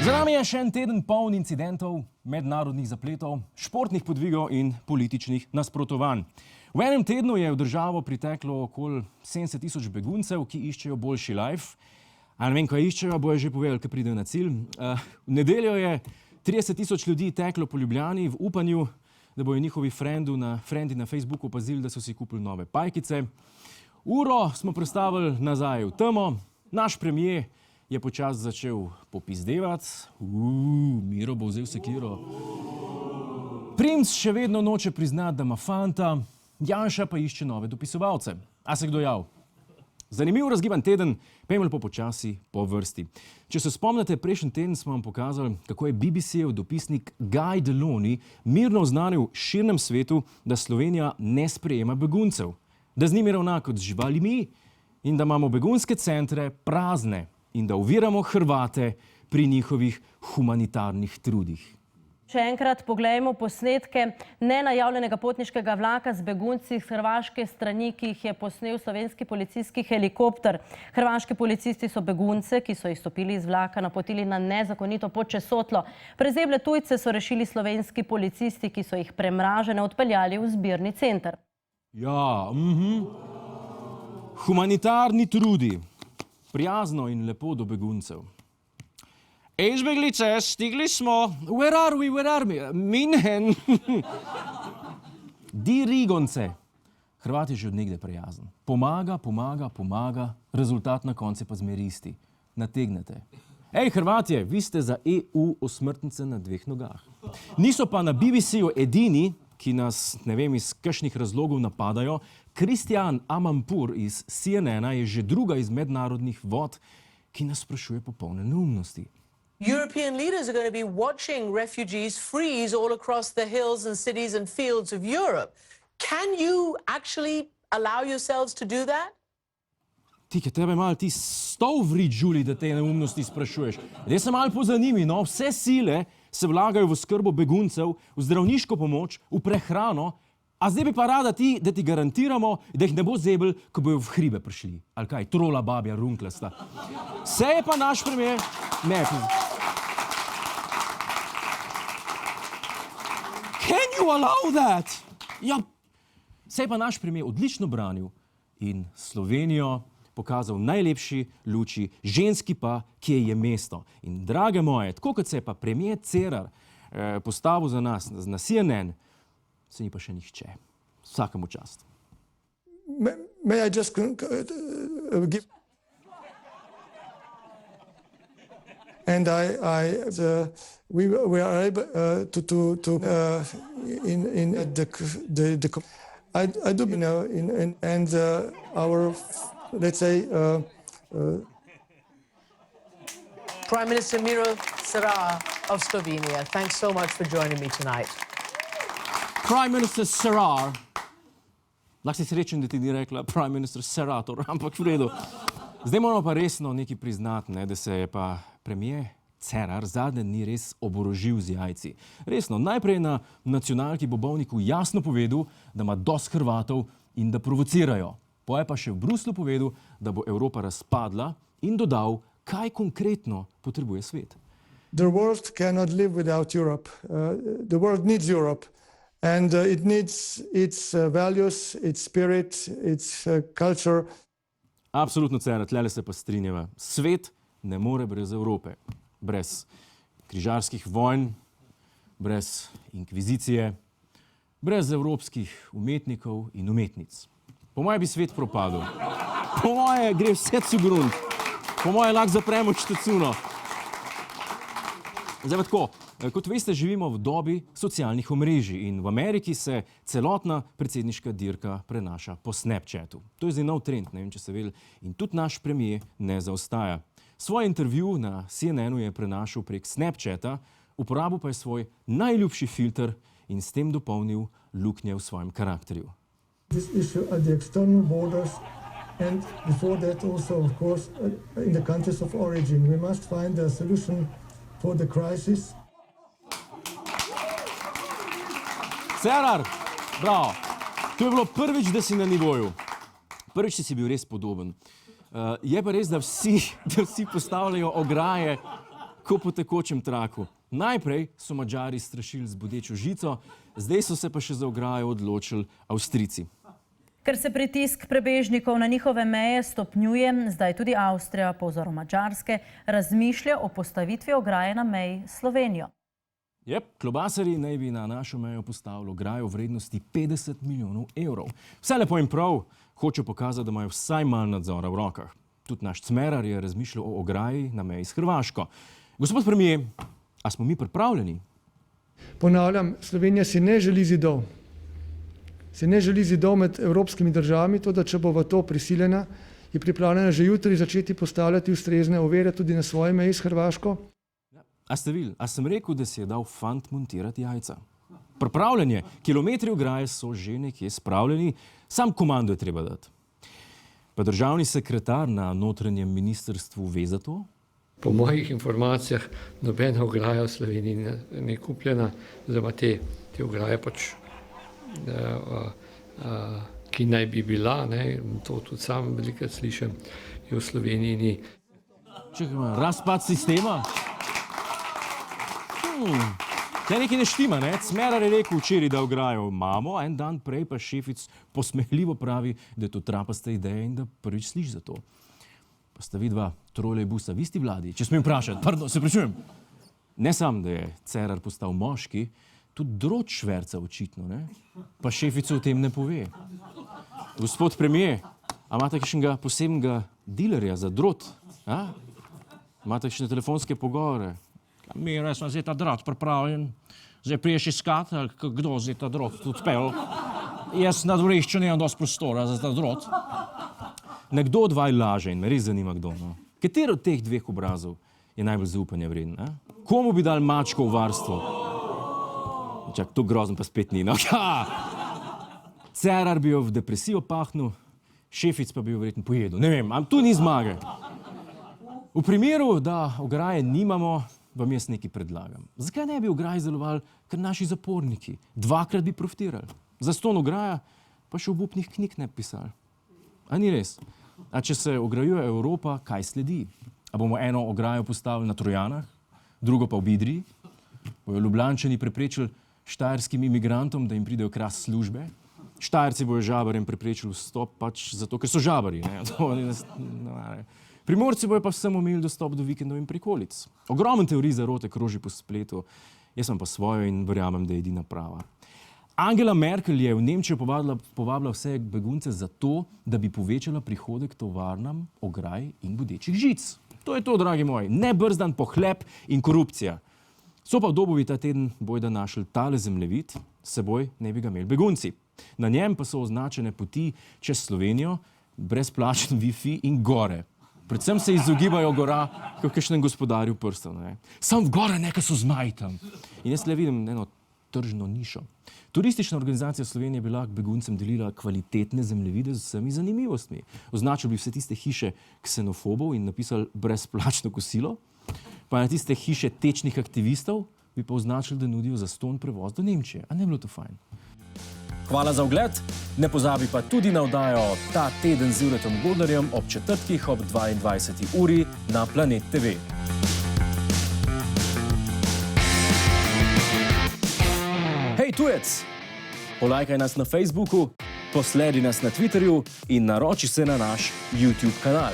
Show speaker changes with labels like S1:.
S1: Za nami je še en teden poln incidentov, mednarodnih zapletov, športnih podvigov in političnih nasprotovanj. V enem tednu je v državo priteklo okoli 70 000 beguncev, ki iščejo boljši life. A ne vem, kaj iščejo, bojo že povedali, ko pridejo na cilj. V nedeljo je 30 000 ljudi teklo po Ljubljani v upanju, da bojo njihovi frendi na Facebooku opazili, da so si kupili nove pajkice. Uro smo prestavili nazaj v temo. Naš premier je počasi začel popizdevati. Miro bo vzel sekiro. Princ še vedno noče priznati, da ima fanta. Janša pa išče nove dopisovalce. A se kdo jav? Zanimiv razgiban teden, pejmo lepo počasi po vrsti. Če se spomnite, prejšnji teden smo vam pokazali, kako je BBC-jev dopisnik Guy Delony mirno oznanil širnem svetu, da Slovenija ne sprejema beguncev, da z njimi ravna kot z živalmi in da imamo begunske centre prazne in da oviramo Hrvate pri njihovih humanitarnih trudih.
S2: Še enkrat poglejmo posnetke nenajavljenega potniškega vlaka z begunci z hrvaške strani, ki jih je posnel slovenski policijski helikopter. Hrvaški policisti so begunce, ki so izstopili iz vlaka, napotili na nezakonito pot čez Sotlo. Prezeble tujce so rešili slovenski policisti, ki so jih premražene odpeljali v zbirni center.
S1: Ja, humanitarni trudi. Prijazno in lepo do beguncev. Izbeglice, stigli smo. Where are we? München. Di Rigonce. Hrvat je že od nekdaj prijazen. Pomaga. Rezultat na koncu pa zmeri isti. Nategnete. Ej, Hrvatje, vi ste za EU osmrtnice na dveh nogah. Niso pa na BBC-ju edini, ki nas, ne vem, iz kakšnih razlogov napadajo. Kristjan Amanpour iz CNN-a je že druga iz mednarodnih vod, ki nas sprašuje popolne neumnosti.
S3: European leaders are going to be watching refugees freeze all across the hills and cities and fields of Europe. Can you actually allow yourselves to do that?
S1: Ti, ki tebe malo ti stol vrit, Žuli, da te neumnosti sprašuješ. Zdaj se malo pozanimi, no, vse sile se vlagajo v skrbo beguncev, v zdravniško pomoč, v prehrano, a zdaj bi pa rada ti, da ti garantiramo, da jih ne bo zebel, ko bojo v hribe prišli. Ali kaj, trola, babja, runklasta. Se je pa naš premier... Ne, Can you allow that? Ja, se je pa naš premier odlično branil in Slovenijo pokazal v najlepši luči, ženski pa, kje je mesto. In drage moje, tako kot se je pa premier Cerar postavil za nas na CNN, se ni pa še nihče. Vsakemu čast.
S4: May I just give... And we are able I do, you know, and our, let's say,
S3: Prime Minister Miro Cerar of Slovenia, thanks so much for joining me tonight.
S1: Prime Minister Cerar. Lahko si srečen, da ti ni rekla Prime Minister Serator, ampak v redu. Zdaj moramo pa resno nekaj priznati, ne, da se je pa premier Cerar zadnje dni res oborožil z jajci. Resno, najprej na nacionalki Bobovniku jasno povedal, da ima dosti Hrvatov in da provocirajo. Poje pa še v Bruslju povedal, da bo Evropa razpadla in dodal, kaj konkretno potrebuje svet.
S4: The world cannot live without Europe. The world needs Europe. And it needs its values, its spirit, its culture.
S1: Absolutno, Cerar, tlele se pa strinjava. Svet ne more brez Evrope. Brez križarskih vojn, brez inkvizicije, brez evropskih umetnikov in umetnic. Po moje bi svet propadel. Po moje gre vse cugrunt. Po moje lahko zapremo štacuno. Zdaj pa tako, kot veste, živimo v dobi socialnih omrežij in v Ameriki se celotna predsedniška dirka prenaša po Snapchatu. To je zdaj nov trend, ne vem, če ste vedeli, in tudi naš premier ne zaostaja. Svoj intervju na CNN-u je prenašal prek Snapchata, uporabil pa je svoj najljubši filter in s tem dopolnil luknje v svojem karakterju.
S4: This issue at the external borders and before that also, of course, in the countries of origin. We must find a solution for the crisis.
S1: Cerar, bravo. To je bilo prvič, da si na nivoju. Prvič si bil res podoben. Je pa res, da vsi postavljajo ograje ko po tekočem traku. Najprej so Madžari strašili z bodečo žico, zdaj so se pa še za ograjo odločili Avstrijci.
S2: Ker se pritisk prebežnikov na njihove meje stopnjuje, zdaj tudi Avstrija, po vzoru Madžarske, razmišlja o postavitvi ograje na meji s Slovenijo.
S1: Klobasarji naj bi na našo mejo postavili ograjo v vrednosti 50 milijonov evrov. Vse lepo in prav, hočejo pokazati, da imajo vsaj malo nadzora v rokah. Tudi naš Cmerar je razmišljal o ograji na meji s Hrvaško. Gospod premier, a smo mi pripravljeni?
S4: Ponavljam, Slovenija si ne želi zidov. Se ne želi zidov med evropskimi državami, to, da če bo v to prisiljena, je pripravljena že jutri začeti postavljati ustrezne ovire tudi na svoji meji s Hrvaško.
S1: A ste videli, a sem rekel, da si je dal fant montirati jajca? Pripravljanje, kilometri ograje so že nekje spravljeni, sam komando je treba dati. Pa državni sekretar na notranjem ministrstvu ve za to?
S5: Po mojih informacijah nobena ograja v Sloveniji ni kupljena, oziroma te ograje pač, ki naj bi bila, to tudi sam velikokrat slišim, je v Sloveniji ni.
S1: Čekaj, razpad sistema? Te nekaj ne štima, ne? Cmerar je rekel včeraj, da ograjo imamo, en dan prej pa šefic posmehljivo pravi, da je to trapasta ideja in da prvič sliši za to. Pa sta vidva trolejbusa v isti vladi, če smem vprašati, pardon, se pričujem. Ne sam, da je Cerar postal moški, tudi drot šverca očitno, ne? Pa šefica o tem ne pove. Gospod premier, a imate kakšnega posebnega dilerja za drot? Imate kakšne telefonske pogovore?
S6: Mi smo zdaj ta drot pripravljen, zdaj priješ iskat, ali kdo zdaj ta drot odpel. Jaz na dvorišču nimam dosti prostora za ta drot.
S1: Nekdo od vaj laže in me res zanima, kdo. No? Kateri od teh dveh obrazov je najbolj zaupanja vreden? Komu bi dal mačko v varstvo? Čak, to grozno pa spet ni. No? Cerar bi jo v depresijo pahnil, šefic pa bi jo verjetno pojedel. Ne vem, tu ni zmage. V primeru, da ograje nimamo, vam jaz nekaj predlagam. Zakaj ne bi ograje izdelovali kar naši zaporniki? Dvakrat bi profitirali. Zastonj ograja pa še obupnih knjig ne pisali. A ni res? A če se ograjuje Evropa, kaj sledi? A bomo eno ograjo postavili na Trojanah, drugo pa v Bidriji? Bojo Ljubljančani preprečili štajerskim imigrantom, da jim pridejo krasti službe? Štajerci bojo žabarjem preprečili vstop pač zato, ker so žabari. Primorci bojo pa vsem omejili dostop do vikendovih prikolic. Ogromen teorij zarote kroži po spletu, jaz sem pa svojo in verjamem, da je edina prava. Angela Merkel je v Nemčijo povabila vse begunce zato, da bi povečala prihodek tovarnam, ograj in bodečih žic. To je to, dragi moji, nebrzdan pohlep in korupcija. So pa v Dobovi ta teden bojda našli tale zemljevid, s seboj ne bi ga imeli begunci. Na njem pa so označene poti čez Slovenijo, brezplačen Wi-Fi in gore. Predvsem se izogibajo gora, kot kakšnem gospodarju prstov. Sam v gore nekaj so zmaji tam. In jaz le vidim eno tržno nišo. Turistična organizacija Slovenije je bila k beguncem delila kvalitetne zemljevide z vsemi zanimivostmi. Označili bi vse tiste hiše ksenofobov in napisali brezplačno kosilo, pa na tiste hiše tečnih aktivistov bi pa označili, da nudijo zastonj prevoz do Nemčije. A ne bilo to fajn? Hvala za ogled, ne pozabi pa tudi na oddajo Ta teden z Juretom Godlerjem ob četrtkih ob 22. uri na Planet TV. Hej tujec, polajkaj nas na Facebooku, posledi nas na Twitterju in naroči se na naš YouTube kanal.